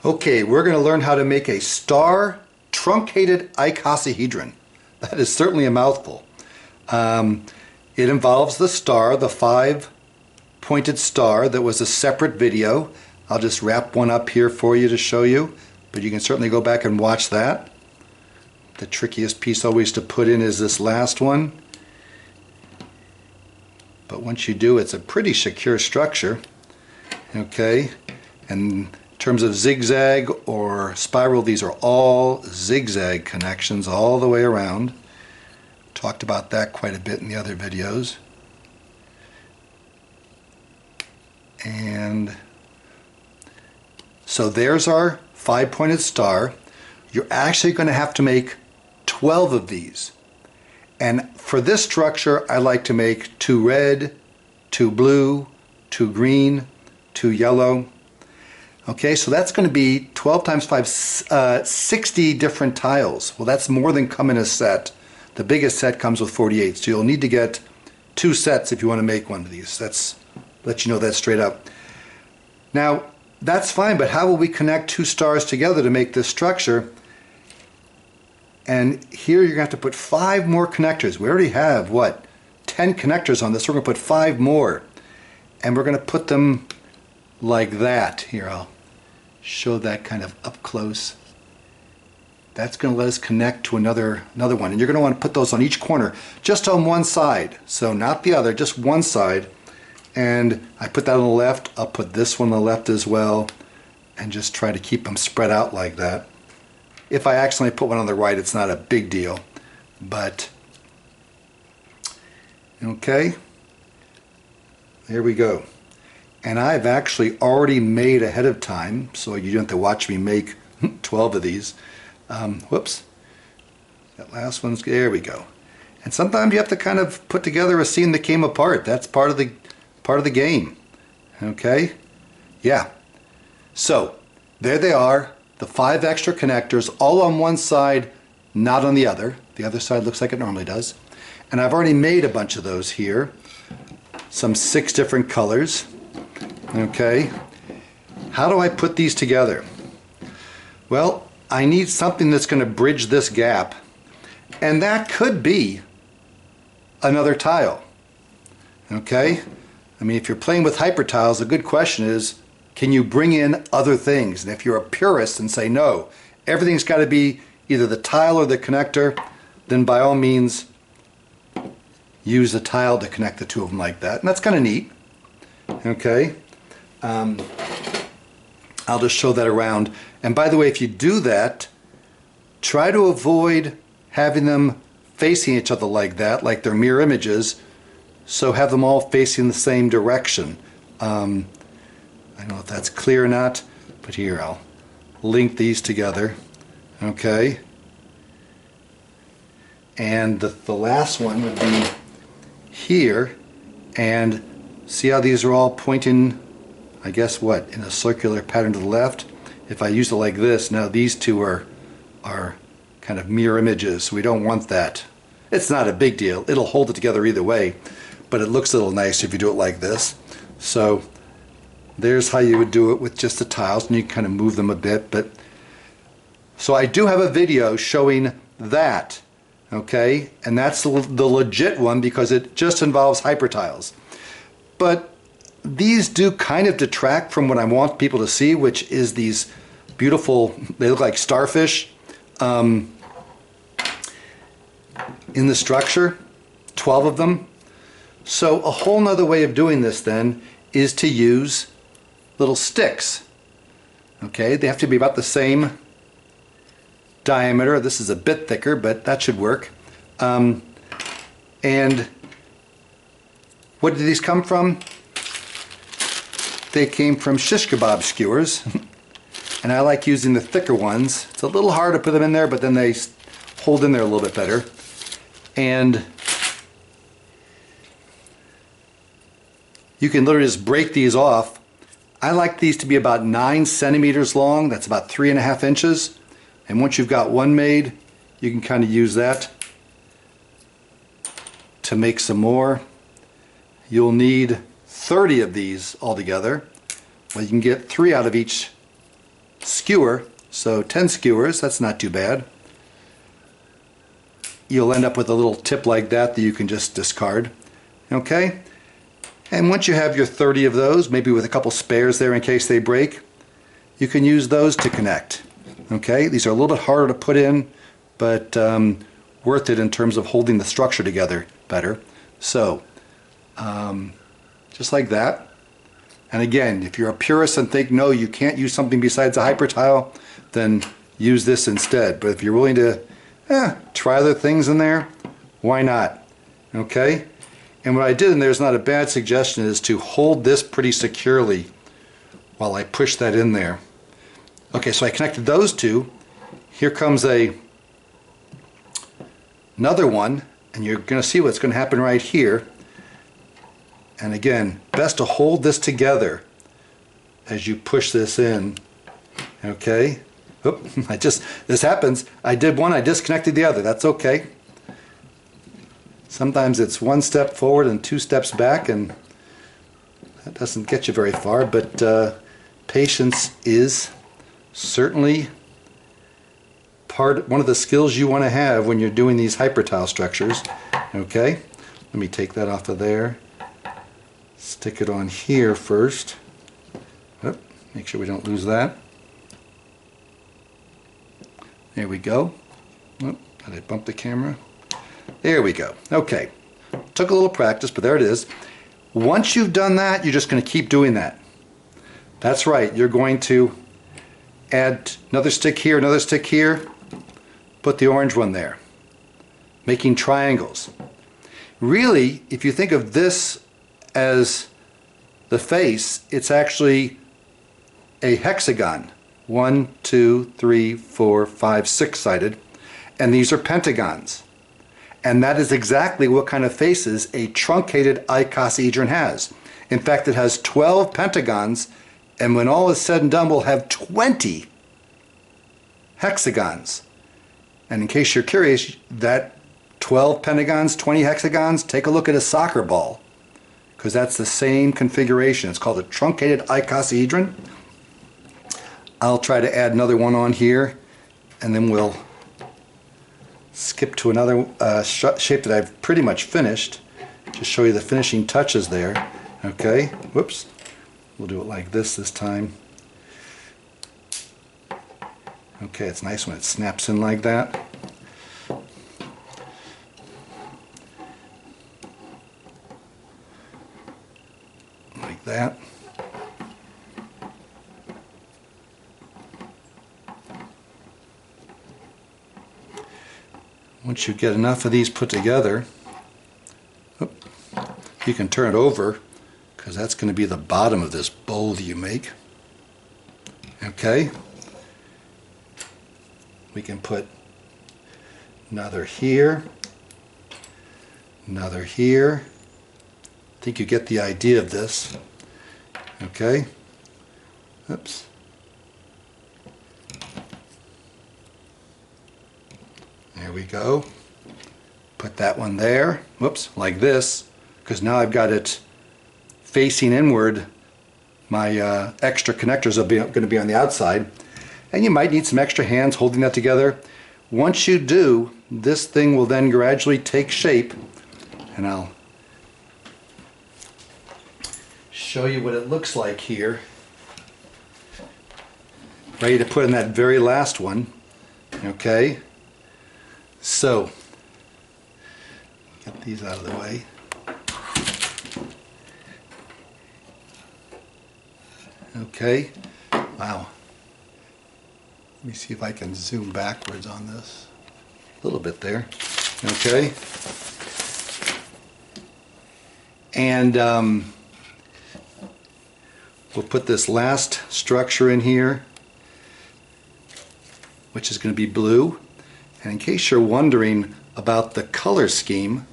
Okay, we're going to learn how to make a star truncated icosahedron. That is certainly a mouthful. It involves the star, the 5-pointed star that was a separate video. I'll just wrap one up here for you to show you, but you can certainly go back and watch that. The trickiest piece always to put in is this last one. But once you do, it's a pretty secure structure. Okay, and in terms of zigzag or spiral, these are all zigzag connections all the way around. Talked about that quite a bit in the other videos. And so there's our 5-pointed star. You're actually going to have to make 12 of these. And for this structure, I like to make 2 red, 2 blue, 2 green, 2 yellow. Okay, so that's going to be 12 times 5, 60 different tiles. Well, that's more than come in a set. The biggest set comes with 48, so you'll need to get 2 sets if you want to make one of these. That's let you know that straight up. Now, that's fine, but how will we connect 2 stars together to make this structure? And here you're going to have to put 5 more connectors. We already have, what, 10 connectors on this. We're going to put 5 more. And we're going to put them like that. Here, I'll show that kind of up close. That's going to let us connect to another one. And you're going to want to put those on each corner, just on one side. So not the other, just one side. And I put that on the left. I'll put this one on the left as well. And just try to keep them spread out like that. If I accidentally put one on the right, it's not a big deal. But, okay. There we go. And I've actually already made ahead of time, so you don't have to watch me make 12 of these. Whoops. That last one's, there we go. And sometimes you have to kind of put together a scene that came apart. That's part of the game. Okay? Yeah. So, there they are. The 5 extra connectors, all on one side, not on the other. The other side looks like it normally does. And I've already made a bunch of those here. Some 6 different colors. Okay. How do I put these together? Well, I need something that's going to bridge this gap. And that could be another tile. Okay? I mean, if you're playing with hyper tiles, the good question is, can you bring in other things? And if you're a purist and say no, everything's got to be either the tile or the connector, then by all means use the tile to connect the 2 of them like that. And that's kind of neat. Okay. I'll just show that around. And by the way, if you do that, try to avoid having them facing each other like that, like they're mirror images. So have them all facing the same direction. I don't know if that's clear or not, but here I'll link these together. Okay. And the last one would be here. And see how these are all pointing, I guess what, in a circular pattern to the left? If I use it like this, now these 2 are kind of mirror images, so we don't want that. It's not a big deal. It'll hold it together either way, but it looks a little nicer if you do it like this. So there's how you would do it with just the tiles, and you can kind of move them a bit. But so I do have a video showing that, okay? And that's the legit one because it just involves hyper tiles. But these do kind of detract from what I want people to see, which is these beautiful, they look like starfish in the structure, 12 of them. So a whole nother way of doing this then is to use little sticks. Okay, they have to be about the same diameter. This is a bit thicker, but that should work. And what did these come from? They came from shish kebab skewers. And I like using the thicker ones. It's a little hard to put them in there, but then they hold in there a little bit better. And you can literally just break these off. I like these to be about 9 centimeters long. That's about 3.5 inches. And once you've got one made, you can kind of use that to make some more. You'll need 30 of these altogether. Well, you can get 3 out of each skewer, so 10 skewers, that's not too bad. You'll end up with a little tip like that that you can just discard. Okay? And once you have your 30 of those, maybe with a couple spares there in case they break, you can use those to connect. Okay? These are a little bit harder to put in, but worth it in terms of holding the structure together better. So, just like that. And again, if you're a purist and think, no, you can't use something besides a hyper tile, then use this instead. But if you're willing to try other things in there, why not? Okay? And what I did in there is not a bad suggestion, is to hold this pretty securely while I push that in there. Okay, so I connected those two. Here comes another one, and you're going to see what's going to happen right here. And again, best to hold this together as you push this in. Okay? Oop, this happens. I did one, I disconnected the other. That's okay. Sometimes it's one step forward and 2 steps back, and that doesn't get you very far, but patience is certainly one of the skills you want to have when you're doing these hyper tile structures. Okay? Let me take that off of there. Stick it on here first. Oop, make sure we don't lose that. There we go. Oop, did I bump the camera? There we go. Okay. Took a little practice, but there it is. Once you've done that, you're just going to keep doing that. That's right. You're going to add another stick here, another stick here. Put the orange one there. Making triangles. Really, if you think of this as the face, it's actually a hexagon. 1, 2, 3, 4, 5, 6-sided. And these are pentagons. And that is exactly what kind of faces a truncated icosahedron has. In fact, it has 12 pentagons, and when all is said and done, we'll have 20 hexagons. And in case you're curious, that 12 pentagons, 20 hexagons, take a look at a soccer ball, because that's the same configuration. It's called a truncated icosahedron. I'll try to add another one on here, and then we'll skip to another shape that I've pretty much finished. Just show you the finishing touches there. Okay, whoops. We'll do it like this time. Okay, it's nice when it snaps in like that. Like that. Once you get enough of these put together, you can turn it over, because that's going to be the bottom of this bowl that you make. Okay? We can put another here, another here. I think you get the idea of this. Okay? Oops. There we go. Put that one there. Whoops, like this, because now I've got it facing inward. My extra connectors are going to be on the outside. And you might need some extra hands holding that together. Once you do, this thing will then gradually take shape. And I'll show you what it looks like here. Ready to put in that very last one. Okay? So, get these out of the way. Okay. Wow. Let me see if I can zoom backwards on this. A little bit there. Okay. And we'll put this last structure in here, which is going to be blue. And in case you're wondering about the color scheme,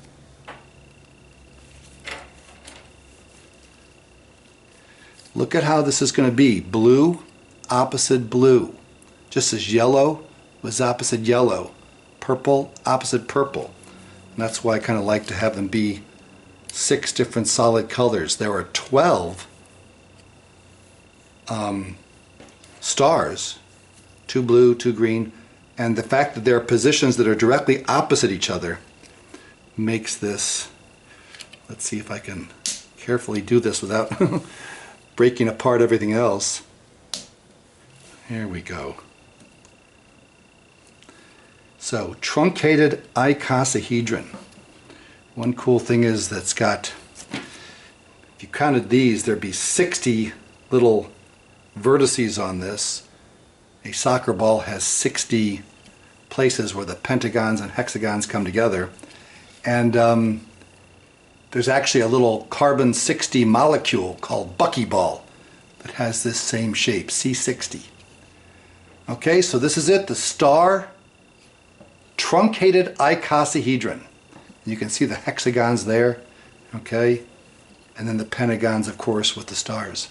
look at how this is going to be. Blue opposite blue. Just as yellow was opposite yellow. Purple opposite purple. And that's why I kind of like to have them be 6 different solid colors. There are 12 stars, 2 blue, 2 green, and the fact that there are positions that are directly opposite each other makes this, let's see if I can carefully do this without breaking apart everything else. Here we go. So, truncated icosahedron. One cool thing is that's got, if you counted these, there'd be 60 little vertices on this. A soccer ball has 60 places where the pentagons and hexagons come together. And there's actually a little carbon-60 molecule called buckyball that has this same shape, C60. Okay, so this is it, the star truncated icosahedron. You can see the hexagons there, okay? And then the pentagons, of course, with the stars.